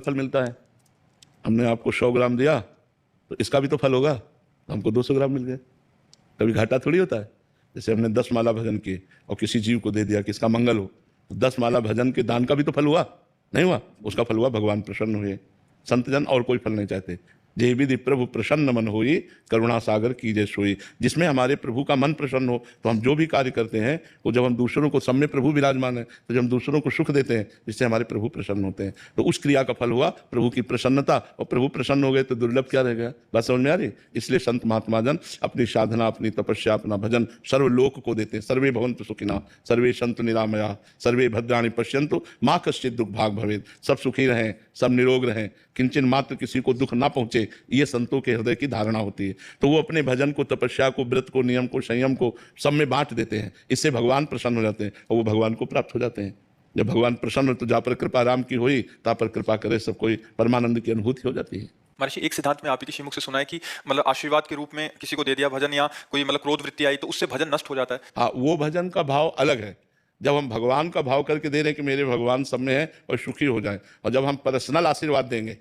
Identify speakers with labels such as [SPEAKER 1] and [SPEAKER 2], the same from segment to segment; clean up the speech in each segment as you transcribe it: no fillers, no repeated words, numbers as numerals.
[SPEAKER 1] फल मिलता है। हमने आपको 100 ग्राम दिया तो इसका भी तो फल होगा, तो हमको 200 ग्राम मिल गए। कभी घाटा थोड़ी होता है। जैसे हमने 10 माला भजन किए और किसी जीव को दे दिया कि इसका मंगल हो, तो 10 माला भजन के दान का भी तो फल हुआ, नहीं हुआ? उसका फल हुआ भगवान प्रसन्न हुए। संतजन और कोई फल नहीं चाहते। जे विधि प्रभु प्रसन्न मन होई, करुणा सागर कीजे सोई। जिसमें हमारे प्रभु का मन प्रसन्न हो तो हम जो भी कार्य करते हैं वो, जब हम दूसरों को, सब में प्रभु विराजमान है, तो जब हम दूसरों को सुख देते हैं जिससे हमारे प्रभु प्रसन्न होते हैं, तो उस क्रिया का फल हुआ प्रभु की प्रसन्नता। और प्रभु प्रसन्न हो गए तो दुर्लभ क्या रह गया? बात समझ में आ रही? इसलिए संत महात्मा जन अपनी साधना, अपनी तपस्या, अपना भजन सर्वलोक को देते हैं। सर्वे भवन्तु सुखिनः, सर्वे सन्तु निरामयाः, सर्वे भद्राणि पश्यन्तु मा कश्चित् दुःख भाग् भवेत्। सब सुखी रहें, सब निरोग रहें, किंचन मात्र किसी को दुख ना पहुंचे, ये संतों के हृदय की धारणा होती है। तो वो अपने भजन को, तपस्या को, व्रत को, नियम को, संयम को सब में बांट देते हैं। इससे भगवान प्रसन्न हो जाते हैं और वो भगवान को प्राप्त हो जाते हैं। जब भगवान प्रसन्न हो तो जा पर कृपा राम की हुई, ता पर कृपा करे सब कोई, परमानंद की अनुभूति हो जाती है।
[SPEAKER 2] महर्षि, एक सिद्धांत में आप ही के श्रीमुख से सुना है कि मतलब आशीर्वाद के रूप में किसी को दे दिया भजन, या कोई मतलब क्रोध वृत्ति आई तो उससे भजन नष्ट हो जाता है।
[SPEAKER 1] हाँ, वो भजन का भाव अलग है। जब हम भगवान का भाव करके दे रहे हैं कि मेरे भगवान सब में है और सुखी हो जाए, और जब हम पर्सनल आशीर्वाद देंगे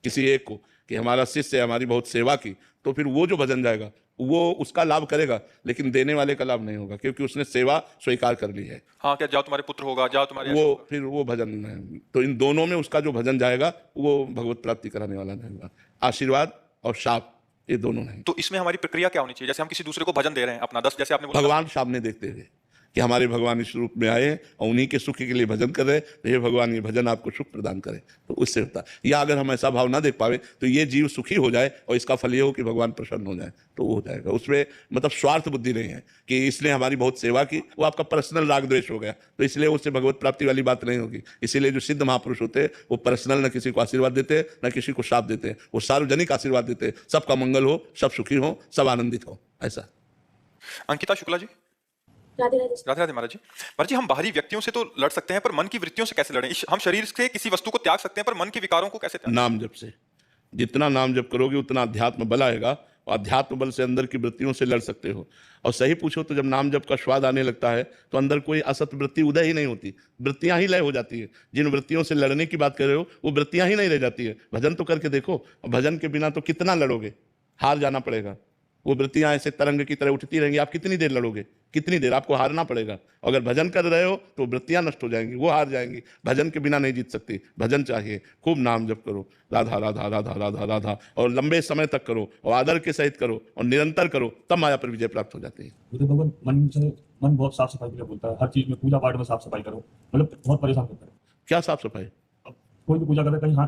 [SPEAKER 1] किसी एक को कि हमारा शिष्य है, हमारी बहुत सेवा की, तो फिर वो जो भजन जाएगा वो उसका लाभ करेगा, लेकिन देने वाले का लाभ नहीं होगा, क्योंकि उसने सेवा स्वीकार कर ली है।
[SPEAKER 2] हाँ, क्या जाओ तुम्हारे पुत्र होगा, जाओ तुम्हारे
[SPEAKER 1] वो फिर वो भजन है। तो इन दोनों में उसका जो भजन जाएगा वो भगवत प्राप्ति कराने वाला नहीं होगा। आशीर्वाद और शाप, ये दोनों नहीं।
[SPEAKER 2] तो इसमें हमारी प्रक्रिया क्या होनी चाहिए? जैसे हम किसी दूसरे को भजन दे रहे हैं अपना 10, जैसे आपने बोला
[SPEAKER 1] भगवान सामने देखते हुए कि हमारे भगवान इस रूप में आए और उन्हीं के सुख के लिए भजन कर रहे, तो ये भगवान ये भजन आपको सुख प्रदान करे, तो उससे होता है। या अगर हम ऐसा भाव ना देख पावे तो ये जीव सुखी हो जाए और इसका फल ये हो कि भगवान प्रसन्न हो जाए, तो वो हो जाएगा। उसमें मतलब स्वार्थ बुद्धि नहीं है कि इसने हमारी बहुत सेवा की, वो आपका पर्सनल राग द्वेष हो गया, तो इसलिए उससे भगवत प्राप्ति वाली बात नहीं होगी। इसीलिए जो सिद्ध महापुरुष होते हैं वो पर्सनल न किसी को आशीर्वाद देते हैं, न किसी को शाप देते हैं, वो सार्वजनिक आशीर्वाद देते हैं, सबका मंगल हो, सब सुखी हो, सब आनंदित हो, ऐसा।
[SPEAKER 2] अंकिता शुक्ला जी,
[SPEAKER 3] राधे राधे।
[SPEAKER 2] राधे राधे। महाराज जी, हम बाहरी व्यक्तियों से तो लड़ सकते हैं, पर मन की वृत्तियों से कैसे लड़ें? हम शरीर से किसी वस्तु को त्याग सकते हैं, पर मन के विकारों को कैसे त्याग?
[SPEAKER 1] नाम जप से। जितना नाम जप करोगे उतना अध्यात्म बल आएगा, और अध्यात्म बल से अंदर की वृत्तियों से लड़ सकते हो। और सही पूछो तो जब नाम जप का स्वाद आने लगता है तो अंदर कोई असत वृत्ति उदय ही नहीं होती, वृत्तियां ही लय हो जाती है। जिन वृत्तियों से लड़ने की बात कर रहे हो वो वृत्तियां ही नहीं रह जाती है। भजन तो करके देखो, भजन के बिना तो कितना लड़ोगे, हार जाना पड़ेगा। वो वृत्तियां ऐसे तरंग की तरह उठती रहेंगी, आप कितनी देर लड़ोगे, कितनी देर? आपको हारना पड़ेगा। अगर भजन कर रहे हो तो वृत्तियां नष्ट हो जाएंगी, वो हार जाएंगी। भजन के बिना नहीं जीत सकती। भजन चाहिए, खूब नाम जप करो, राधा राधा राधा राधा राधा, और लंबे समय तक करो और आदर के सहित करो और निरंतर करो, तब माया पर विजय प्राप्त हो जाती है।
[SPEAKER 4] तो भगवान मन बहुत साफ सफाई के लिए बोलता है, हर चीज में पूजा पाठ में साफ सफाई करो, मतलब बहुत परेशान करता है।
[SPEAKER 1] क्या साफ सफाई?
[SPEAKER 4] कोई भी पूजा करे कहीं हाथ